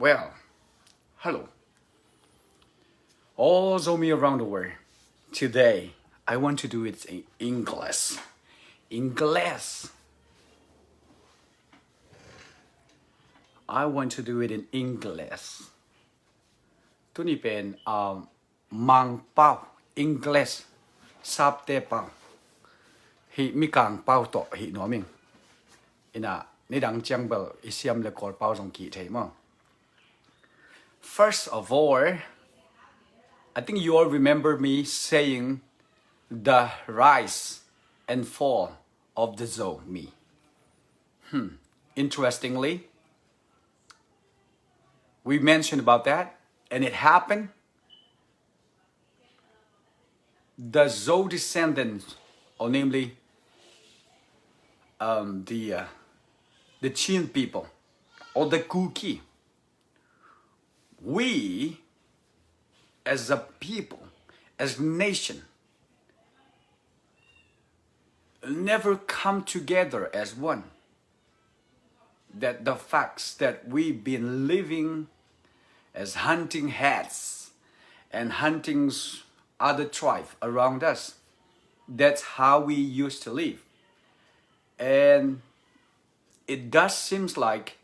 Well, hello. All ZoMi around the world. Today, I want to do it in English. English. I want to do it in English. ตัวนี้เป็นมังเป้า English ซับเตเป้าฮิมีกางเป้าต่อฮิหนัวมิงอินะในดังจังเบลอิเซียมเลกอลเป้าสองกีเทมั้ง First of all, I think you all remember me saying the rise and fall of the ZoMi. Interestingly, we mentioned about that, and it happened. The Zo descendants, or namely the Chin people, or the Kuki, we as a people, as a nation, never come together as one. That the facts that we've been living as hunting heads and hunting other tribes around us, that's how we used to live. And it does seem like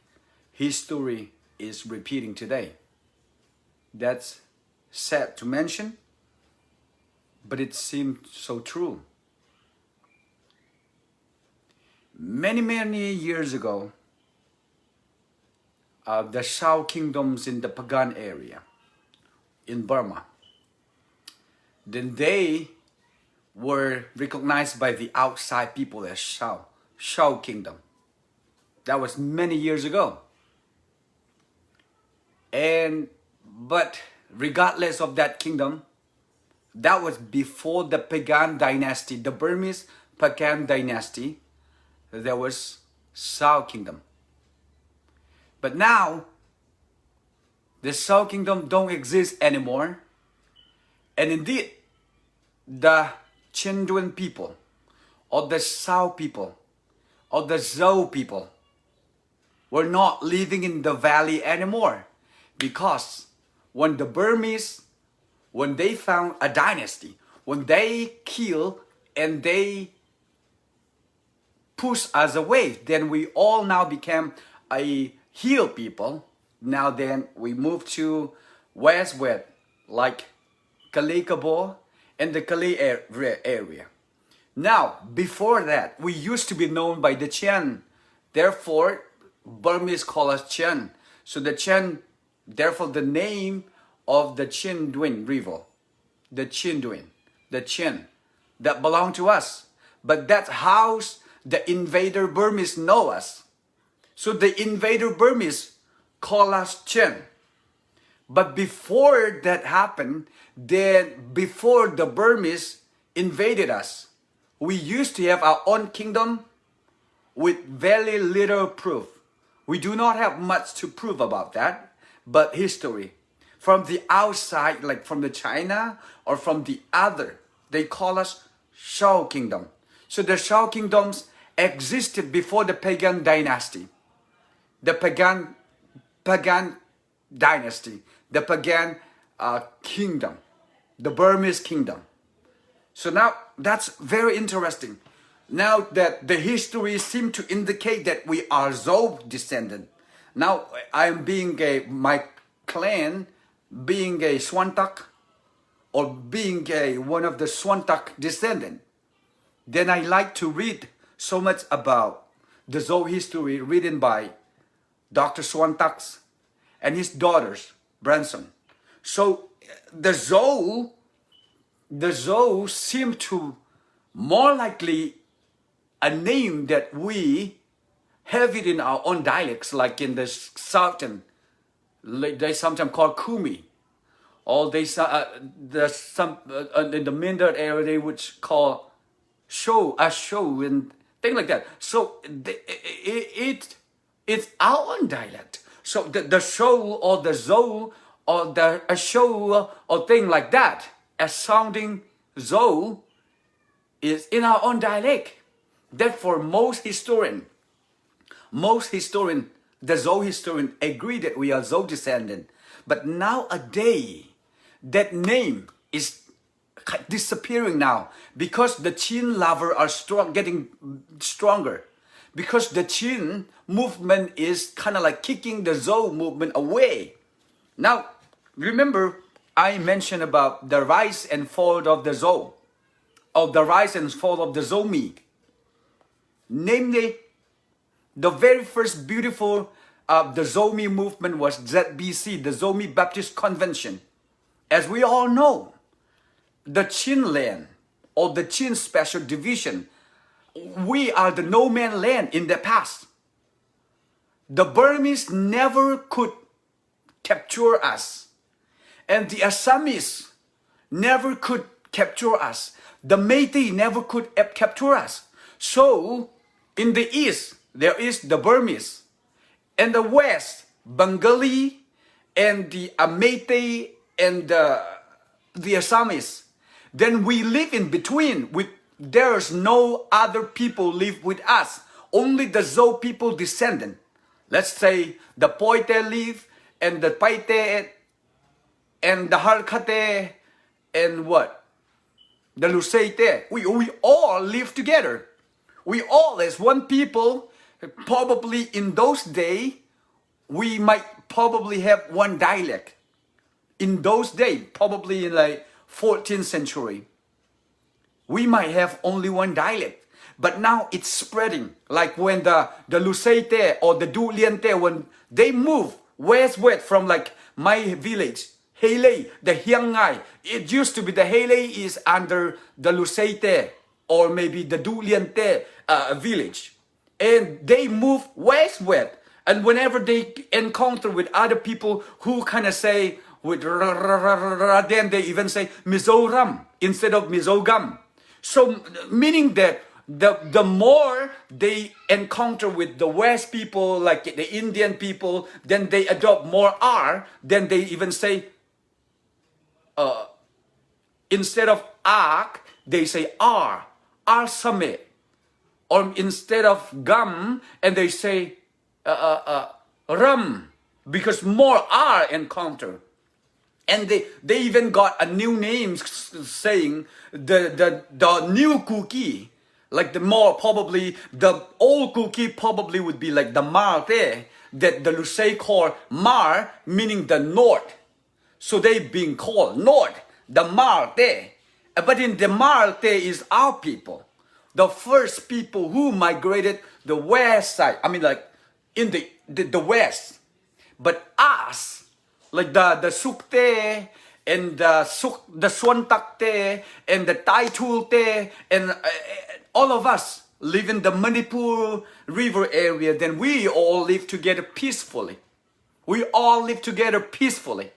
history is repeating today. That's sad to mention, but it seems so true. Many years ago, the Shao kingdoms in the Pagan area in Burma, then they were recognized by the outside people as Shao kingdom. That was many years ago. But regardless of that kingdom, that was before the Pagan dynasty, the Burmese Pagan dynasty. There was Shao kingdom. But now, the Shao kingdom don't exist anymore. And indeed, the Chinduan people, or the Shao people, or the Zo people, were not living in the valley anymore. Because when the Burmese, when they found a dynasty, when they kill and they push us away, then we all now became a hill people. Now then we move to westward, like Kalekabo and the Kali area. Now, before that, we used to be known by the Chen. Therefore, Burmese call us Chen. So the Chen, therefore the name of the Chinduin river, the Chinduin, the Chen, that belong to us. But that's how the invader Burmese know us. So the invader Burmese call us Chen. But before that happened, then before the Burmese invaded us, we used to have our own kingdom with very little proof. We do not have much to prove about that, but history. From the outside, like from the China or from the other, they call us Shao kingdom. So the Shao kingdoms existed before the Pagan dynasty. The Pagan dynasty, the Pagan kingdom, the Burmese kingdom. So now that's very interesting. Now that the history seems to indicate that we are Zo descendant. Now I'm being my clan being a Swantak or being one of the Swantak descendant. Then I like to read so much about the Zo history written by Dr. Swantax and his daughters, Branson. So the Zo seem to more likely a name that we have it in our own dialects, like in the southern, they sometimes call Kumi, or they in the Mindar area they would call show and things like that. So it's our own dialect. So the show or the Zo or a show or thing like that, as sounding Zo, is in our own dialect. Therefore, most historian the Zo historian agree that we are Zo descendant. But nowadays, that name is disappearing now because the Chin lover are getting stronger. Because the Chin movement is kind of like kicking the Zo movement away. Now, remember, I mentioned about the rise and fall of the Zo, of the rise and fall of the ZoMi. Namely, the very first beautiful the ZoMi movement was ZBC, the ZoMi Baptist Convention. As we all know, the Chin land or the Chin Special Division, we are the no man land in the past. The Burmese never could capture us. And the Assamese never could capture us. The Métis never could capture us. So, in the east, there is the Burmese. In the west, Bengali and the Métis and the Assamese. Then we live in between. There's no other people live with us. Only the Zo people descendant. Let's say the Poite live and the Paite and the Harkate and what? The Luseite. We all live together. We all as one people. Probably in those days, we might probably have one dialect. In those days, probably in like 14th century, we might have only one dialect. But now it's spreading. Like when the Luseite or the Du Liente, when they move westward from like my village, Hele, the Hyang it used to be the Hele is under the Luseite or maybe the Du Liente village. And they move westward. And whenever they encounter with other people who kind of say, with then they even say Mizoram instead of Mizogam. So meaning that the more they encounter with the West people, like the Indian people, then they adopt more R. Then they even say, instead of Ak, they say R Same. Or instead of gum, and they say rum, because more R encounter. And they even got a new name saying the new cookie, like the more probably, the old cookie probably would be like the Marte, that the Lusei call Mar, meaning the north. So they being called north, the Marte. But in the Marte is our people. The first people who migrated the west side, I mean like in the west. But us, like the Sukte and the Swantakte and the Taitulte and all of us live in the Manipur River area, then we all live together peacefully. We all live together peacefully.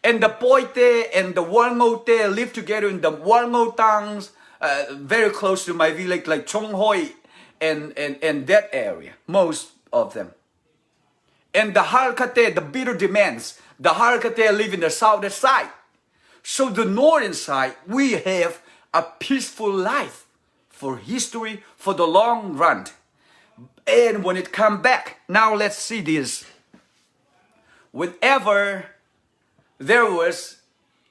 And the Poite and the Walngote live together in the Walngotangs, very close to my village, like Chonghoi and that area, most of them. And the Harkate, the bitter demands, the Harkate live in the southern side. So the northern side, we have a peaceful life for history, for the long run. And when it come back, now let's see this. Whenever there was,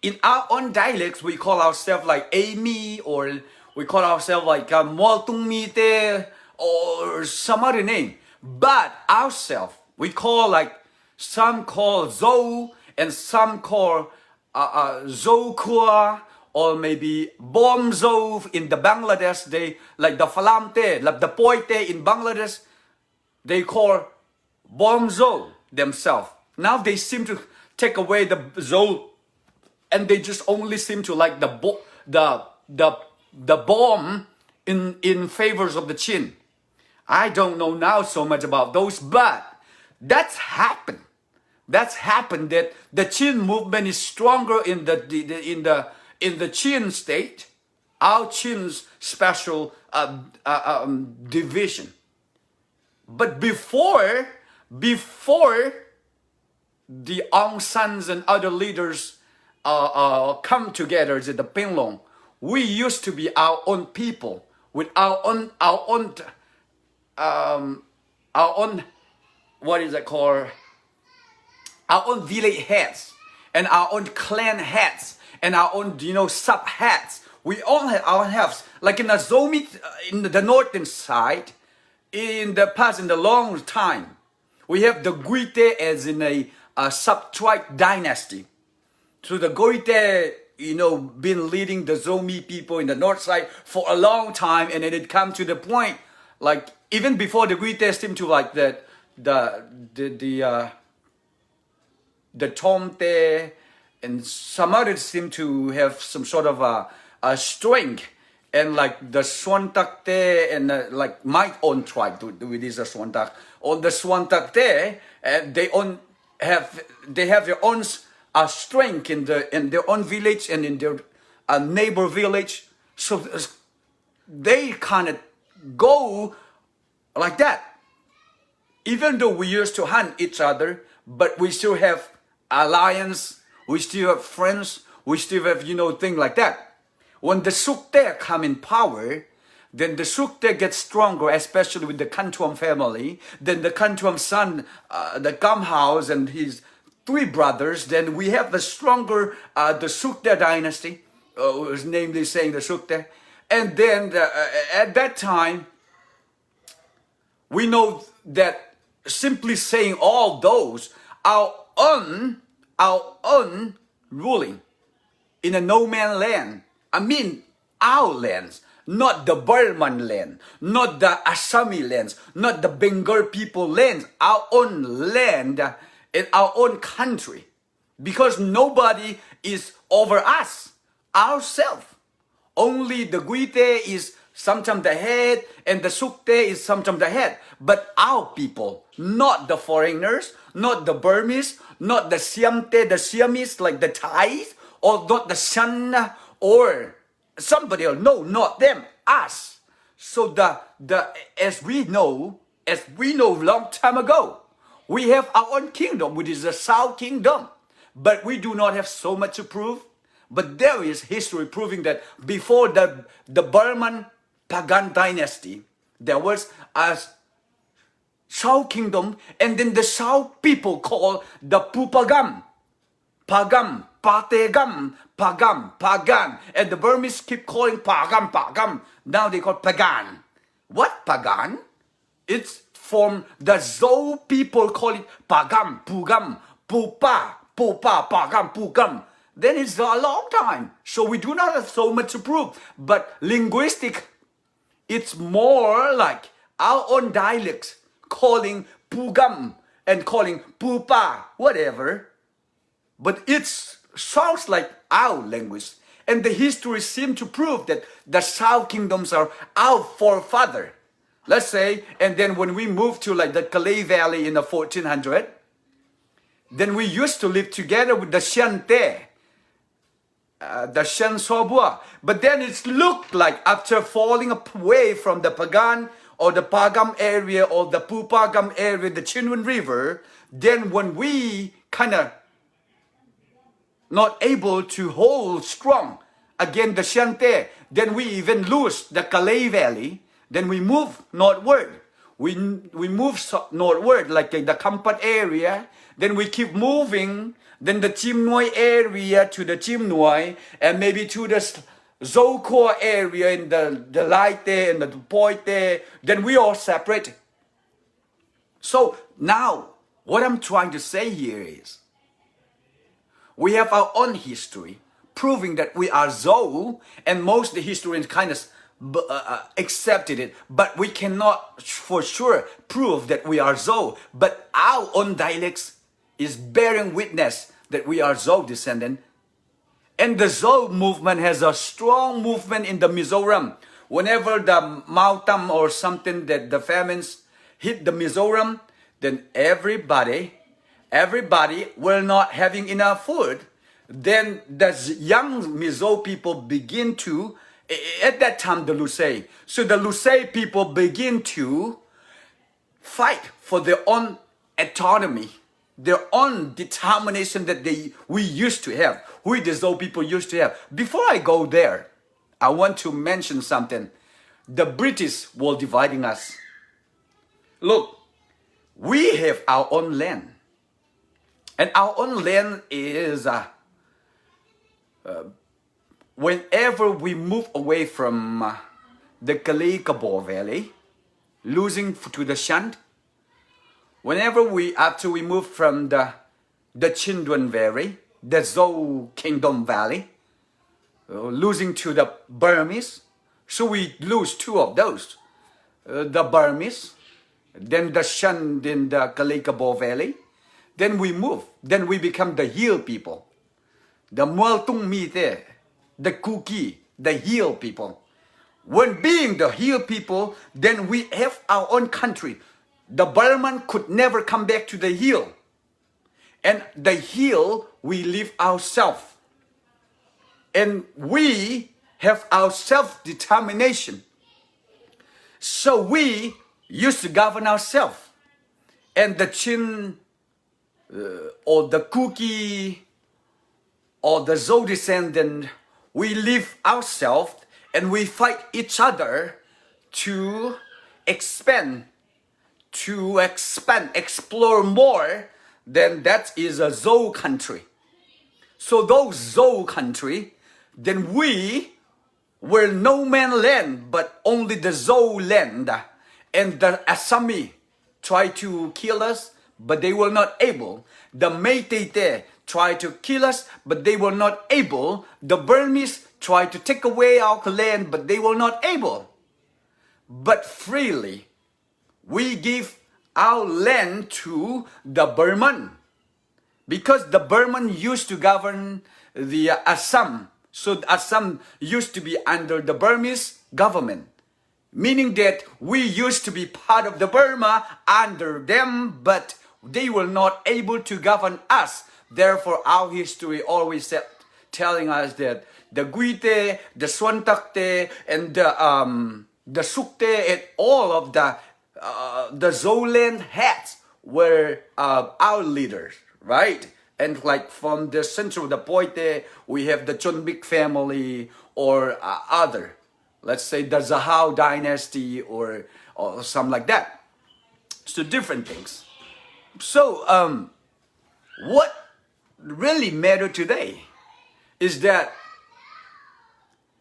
in our own dialects, we call ourselves like Amy, or we call ourselves like Moltungmite, or some other name. But ourselves, we call like, some call Zo, and some call Zokua, or maybe Bomzo in the Bangladesh. They, like the Falamte, like the Poite in Bangladesh, they call Bomzo themselves. Now they seem to take away the Zo, and they just only seem to like the bomb in favors of the Chin. I don't know now so much about those, but that's happened. That's happened that the Chin movement is stronger in the Chin state, our Chin's special division. But before the Aung San's and other leaders come together at the Penglong, we used to be our own people with our own what is it called? Our own village heads and our own clan heads and our own, sub heads. We all have our heads. Like in the ZoMi, in the northern side, in the past, in the long time, we have the Guite as in a sub-tribe dynasty. So the Guite, been leading the ZoMi people in the north side for a long time, and then it come to the point, like even before the Guite seem to like that, the Tomte and some others seem to have some sort of a strength, and like the Swantakte and like my own tribe, with this Swantak, or the Swantakte, and they have their own strength in their own village and in their neighbor village, so they kind of go like that. Even though we used to hunt each other, but we still have alliance, we still have friends, we still have, things like that. When the Sukte come in power, then the Sukte gets stronger, especially with the Kantuam family. Then the Kantuam son, the Gamhaus and his 3 brothers, then we have the stronger, the Sukte dynasty, namely saying the Sukte. And then at that time, we know that simply saying all those, our own ruling in a no man land. I mean, our lands, not the Burman land, not the Assami lands, not the Bengal people lands, our own land in our own country. Because nobody is over us, ourselves. Only the Guite is sometimes the head and the Sukte is sometimes the head. But our people, not the foreigners, not the Burmese, not the Siamte, the Siamese like the Thais, or not the Shan or somebody else. No, not them, us. So as we know long time ago, we have our own kingdom, which is the South Kingdom. But we do not have so much to prove. But there is history proving that before the Burman Pagan dynasty, there was a South Kingdom, and then the South people called the Pupagam, Pagam, Pategam, Pagam, Pagan, and the Burmese keep calling Pagam. Now they call Pagan. What Pagan? It's from the Zo people call it Pagam, Pugam, Pupa, Pagam, Pugam. Then it's a long time. So we do not have so much to prove. But linguistic, it's more like our own dialects, calling Pugam and calling Pupa, whatever. But it sounds like our language. And the history seems to prove that the South Kingdoms are our forefather. Let's say, and then when we moved to like the Kalei Valley in the 1400, then we used to live together with the Shante, the Shan Sobua. But then it looked like after falling away from the Pagan or the Pagam area or the Pupagam area, the Chinwan River, then when we kind of not able to hold strong against the Shante, then we even lose the Kalei Valley, then we move northward. We move northward like the Kampat area, then we keep moving, then the Chimnoi area to the Chimnoi, and maybe to the Zoko area in the Laite and the Poite, then we all separate. So now, what I'm trying to say here is, we have our own history, proving that we are Zo, and most of the historians kind of accepted it, but we cannot for sure prove that we are Zo. But our own dialects is bearing witness that we are Zo descendant. And the Zo movement has a strong movement in the Mizoram. Whenever the Mautam or something that the famines hit the Mizoram, then everybody were not having enough food. Then the young Mizo people begin to, at that time the Lusei. So the Lusei people begin to fight for their own autonomy, their own determination that we used to have, we the Zo people used to have. Before I go there, I want to mention something. The British were dividing us. Look, we have our own land. And our own land is, whenever we move away from the Kalakabo Valley, losing to the Shan, after we move from the Chindwan Valley, the Zhou Kingdom Valley, losing to the Burmese, so we lose two of those, the Burmese, then the Shan in the Kalakabo Valley, then we move, then we become the hill people, the Mualtung Mite, the Kuki, the hill people. When being the hill people, then we have our own country. The Burman could never come back to the hill. And the hill, we live ourselves. And we have our self-determination. So we used to govern ourselves. And the Chin, or the Kuki, or the Zhou descendant, we live ourselves and we fight each other to expand, explore more. Then that is a Zhou country. So those Zhou country, then we were no man land, but only the Zhou land. And the Assami tried to kill us, but they were not able. The Meitei tried to kill us, but they were not able. The Burmese tried to take away our land, but they were not able. But freely, we give our land to the Burman, because the Burman used to govern the Assam. So Assam used to be under the Burmese government, meaning that we used to be part of the Burma under them, but they were not able to govern us. Therefore, our history always telling us that the Guite, the Swantakte, and the Sukte, and all of the Zoland heads were our leaders, right? And like from the central, the Poite, we have the Chonbik family, or other, let's say the Zahao dynasty, or something like that. So different things. So what really matters today is that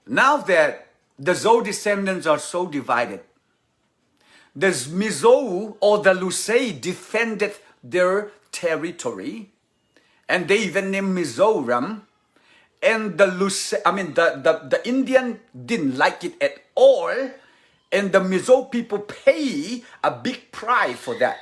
now that the Zhou descendants are so divided, the Mizou or the Lusei defended their territory, and they even named Mizoram. And the Lusei, the Indian didn't like it at all, and the Mizo people pay a big price for that.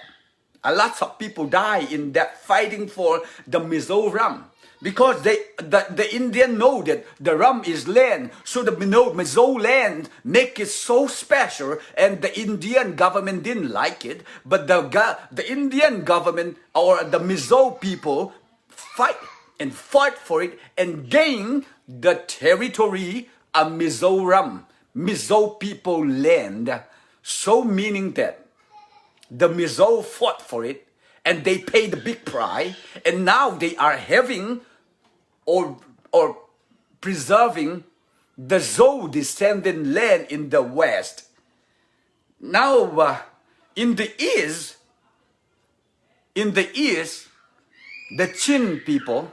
A lot of people die in that fighting for the Mizoram, because the Indian know that the Ram is land, so the Mizo land make it so special, and the Indian government didn't like it, but the Indian government or the Mizo people fight and fought for it and gain the territory of Mizoram, Mizo people land. So meaning that the Mizo fought for it and they paid the big price, and now they are having or preserving the Zhou descendant land in the west. Now in the east, the Chin people,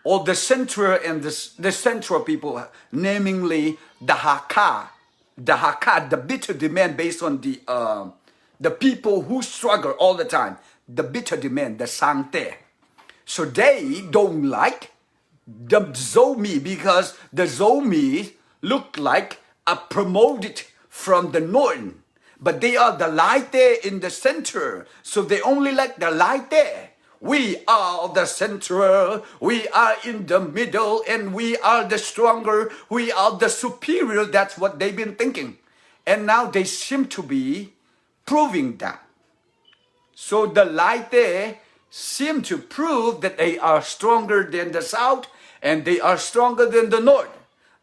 or the central and the central people, namely the Hakka, the bitter demand based on the people who struggle all the time, the bitter demand, the Sangte. So they don't like the ZoMi, because the ZoMi look like a promoted from the north, but they are the Laite in the center, so they only like the Laite. We are the central, we are in the middle, and we are the stronger, we are the superior. That's what they've been thinking. And now they seem to be proving that. So the Laite seem to prove that they are stronger than the south, and they are stronger than the north.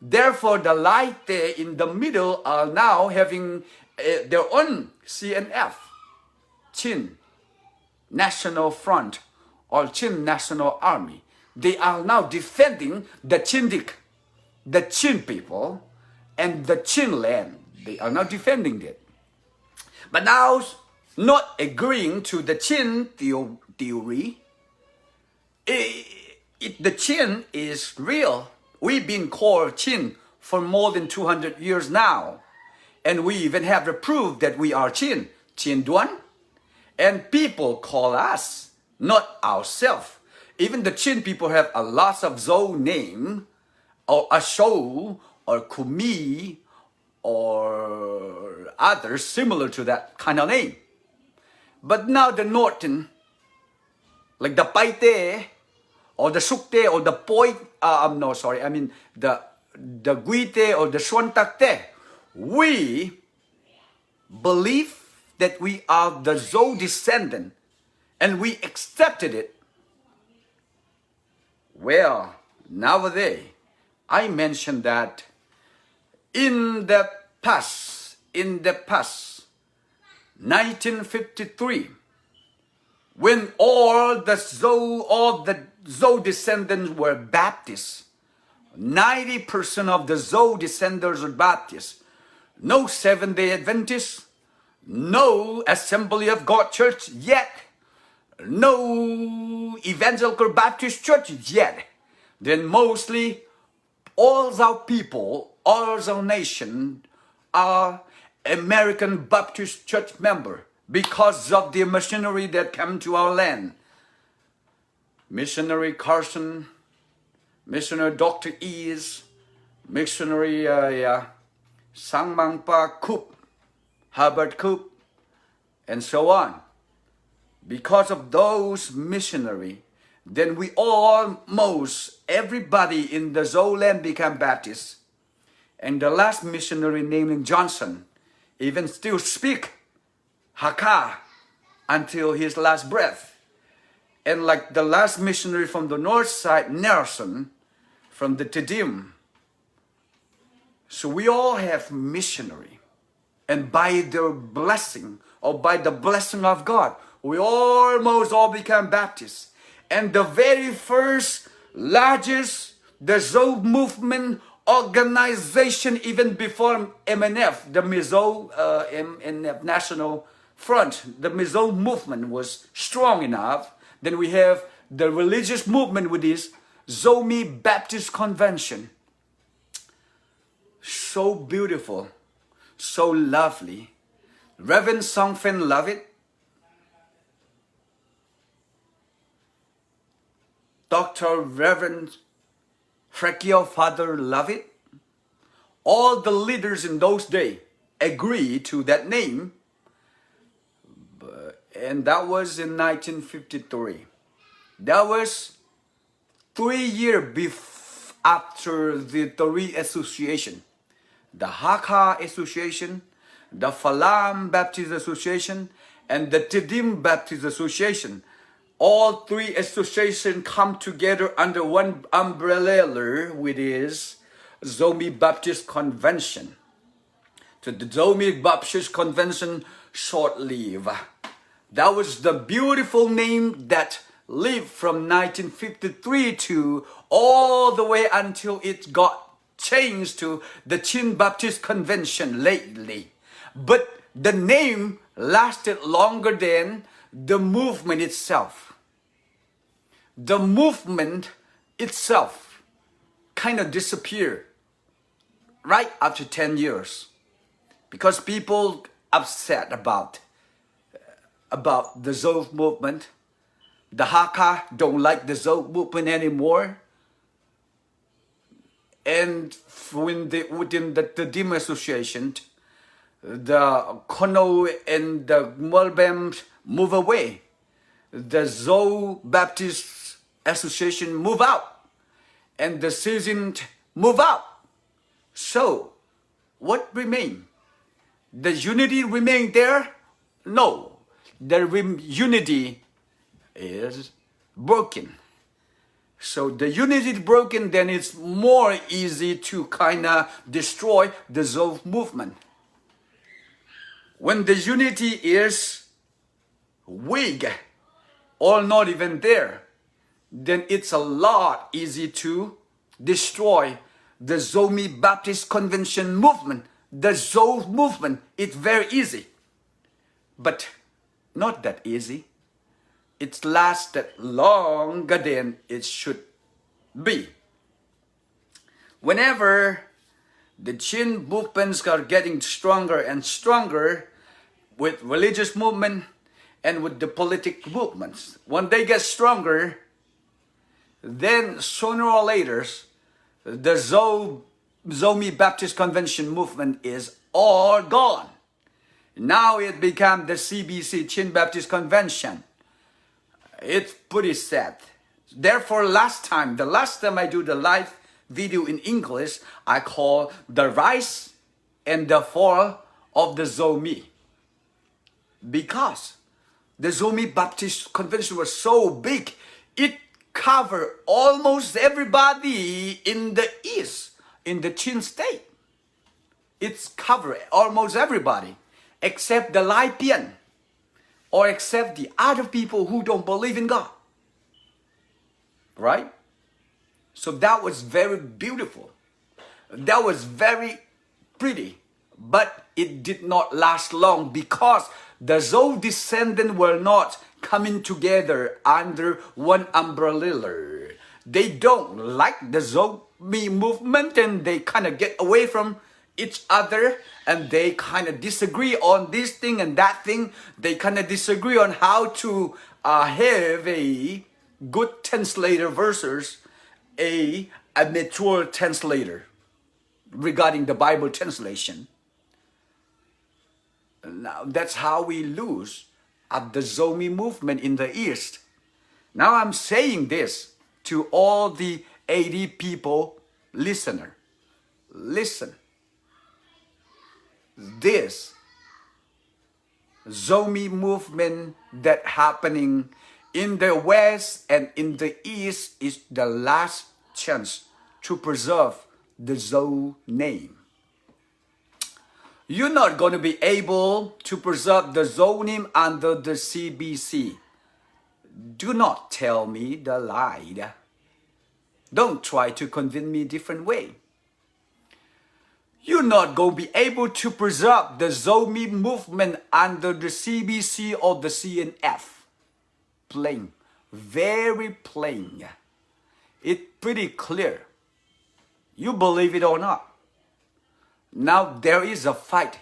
Therefore, the Laite in the middle are now having their own CNF, Chin National Front, or Chin National Army. They are now defending the Chindik, the Chin people, and the Chin land. They are now defending it. But now not agreeing to the Chin theory. The Chin is real. We've been called Chin for more than 200 years now. And we even have the proof that we are Chin Duan. And people call us, not ourselves. Even the Chin people have a lot of Zo name, or a show, or Kumi, or others similar to that kind of name. But now the Northern, like the Paite, or the Sukte, or the Poi, the Guite, or the Swantakte, we believe that we are the Zo descendant, and we accepted it. Well, nowadays, I mentioned that in the past, 1953, when all the Zo descendants were Baptists, 90% of the Zo descendants are Baptists. No Seventh-day Adventists, no Assembly of God Church yet, no Evangelical Baptist Church yet. Then mostly all our people, all our nation are American Baptist Church member because of the missionary that came to our land. Missionary Carson, missionary Dr. Ease, missionary Sangmangpa Coop, Herbert Coop, and so on. Because of those missionary, then we almost everybody in the Zo land became Baptist. And the last missionary named Johnson even still speak Hakka until his last breath. And like the last missionary from the north side, Nelson, from the Tedim. So we all have missionary. And by their blessing, or by the blessing of God, we almost all become Baptists. And the very first, largest, the Zo movement organization, even before MNF, the Mizo MNF National Front, the Mizo movement was strong enough. Then we have the religious movement with this ZoMi Baptist Convention. So beautiful, so lovely. Reverend Songfen love it. Dr. Reverend Frekio Father love it. All the leaders in those days agree to that name. And that was in 1953. That was 3 years after the three association. The Hakka Association, the Falam Baptist Association, and the Tedim Baptist Association. All three associations come together under one umbrella, which is ZoMi Baptist Convention. So the ZoMi Baptist Convention short-lived. That was the beautiful name that lived from 1953 to all the way until it got changed to the Chin Baptist Convention lately. But the name lasted longer than the movement itself. The movement itself kind of disappeared right after 10 years because people upset about the Zo movement. The Hakka don't like the Zo movement anymore. And within the Tedim Association, the Kono and the Mulbem move away. The Zo Baptist Association move out. And the Seasoned move out. So, what remain? The unity remain there? No. The unity is broken. So the unity is broken, then it's more easy to kind of destroy the Zo movement. When the unity is weak or not even there, then it's a lot easy to destroy the ZoMi Baptist Convention movement. The Zo movement, it's very easy. But not that easy. It's lasted longer than it should be. Whenever the Chin movements are getting stronger and stronger with religious movement and with the political movements, when they get stronger, then sooner or later, the ZoMi Baptist Convention movement is all gone. Now it became the CBC, Chin Baptist Convention. It's pretty sad. Therefore, the last time I do the live video in English, I call the rise and the fall of the ZoMi. Because the ZoMi Baptist Convention was so big, it covered almost everybody in the East, in the Chin state. It's covered almost everybody, except the Lai Pian, or except the other people who don't believe in God. Right? So that was very beautiful. That was very pretty. But it did not last long because the Zhou descendants were not coming together under one umbrella. They don't like the ZoMi movement and they kind of get away from each other and they kind of disagree on this thing and that thing. They kind of disagree on how to have a good translator versus a mature translator regarding the Bible translation. Now that's how we lose at the ZoMi movement in the East. Now I'm saying this to all the 80 people listener. Listen. This ZoMi movement that happening in the West and in the East is the last chance to preserve the Zhou name. You're not going to be able to preserve the Zhou name under the CBC. Do not tell me the lie. Don't try to convince me a different way. You're not going to be able to preserve the ZoMi movement under the CBC or the CNF. Plain. Very plain. It's pretty clear. You believe it or not. Now there is a fight.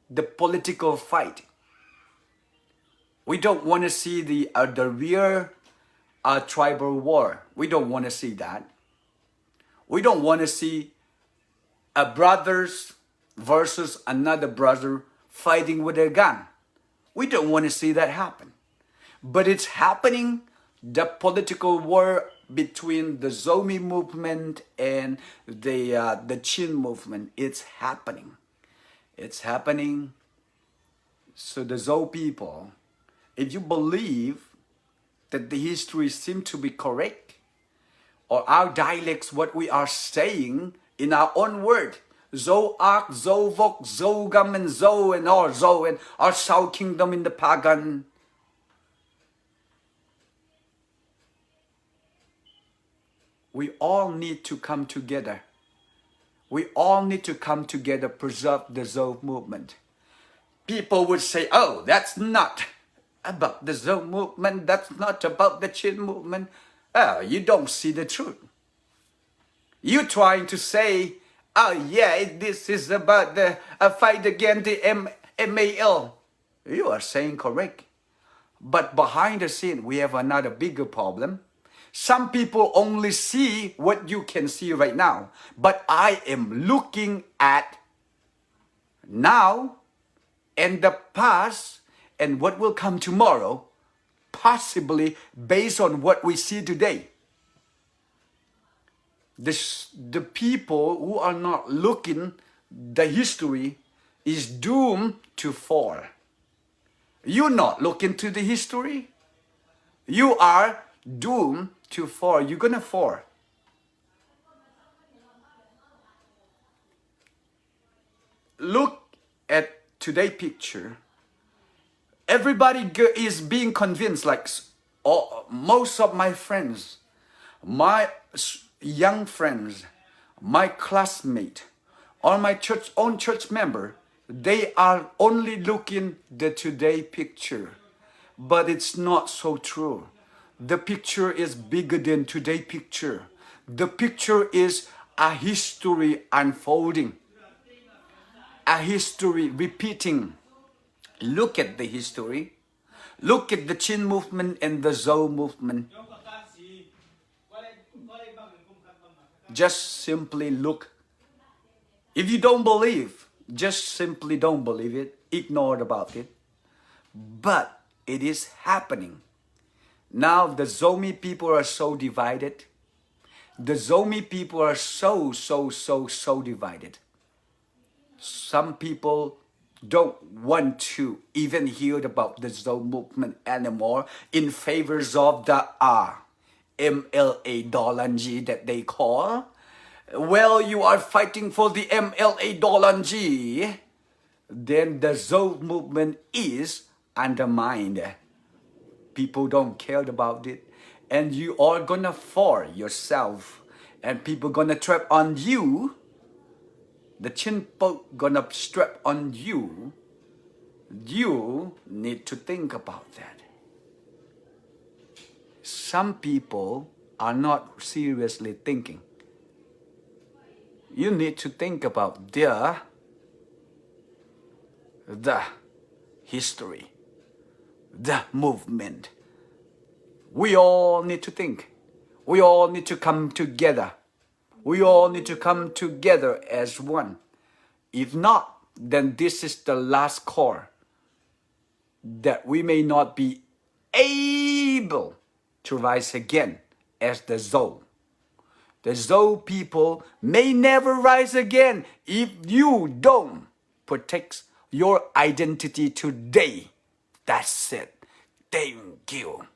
The political fight. We don't want to see the real tribal war. We don't want to see that. We don't want to see a brothers versus another brother fighting with a gun. We don't want to see that happen. But it's happening, the political war between the ZoMi movement and the Chin movement. It's happening. It's happening. So the Zhou people, if you believe that the history seems to be correct, or our dialects, what we are saying in our own word, Zhou Ark, Zhou Vok, Zhou Gam, and Zhou and all Zhou and our South Kingdom in the pagan. We all need to come together. We all need to come together, preserve the Zhou movement. People would say, oh, that's not about the Zhou movement. That's not about the Chin movement. Oh, you don't see the truth. You're trying to say, oh yeah, this is about the fight against the MAL. You are saying correct. But behind the scene, we have another bigger problem. Some people only see what you can see right now. But I am looking at now and the past and what will come tomorrow, possibly based on what we see today. The people who are not looking the history is doomed to fall. You're not looking to the history. You are doomed to fall. You're gonna fall. Look at today's picture. Everybody is being convinced, like most of my friends, my young friends, my classmate, or my own church member, they are only looking the today picture. But it's not so true. The picture is bigger than today's picture. The picture is a history unfolding, a history repeating. Look at the history. Look at the Chin movement and the ZoMi movement. Just simply look. If you don't believe, just simply don't believe it. Ignore about it. But it is happening. Now the ZoMi people are so divided. The ZoMi people are so divided. Some people don't want to even hear about the ZoMi movement anymore in favors of the MLA Dolanji that they call. Well, you are fighting for the MLA Dolanji. Then the ZoMi movement is undermined. People don't care about it. And you are gonna fall yourself. And people gonna trap on you. The Chin folk gonna strap on you. You need to think about that. Some people are not seriously thinking. You need to think about the history, the movement. We all need to think. We all need to come together. We all need to come together as one. If not, then this is the last core that we may not be able to rise again as the ZoMi. The ZoMi people may never rise again if you don't protect your identity today. That's it. Thank you.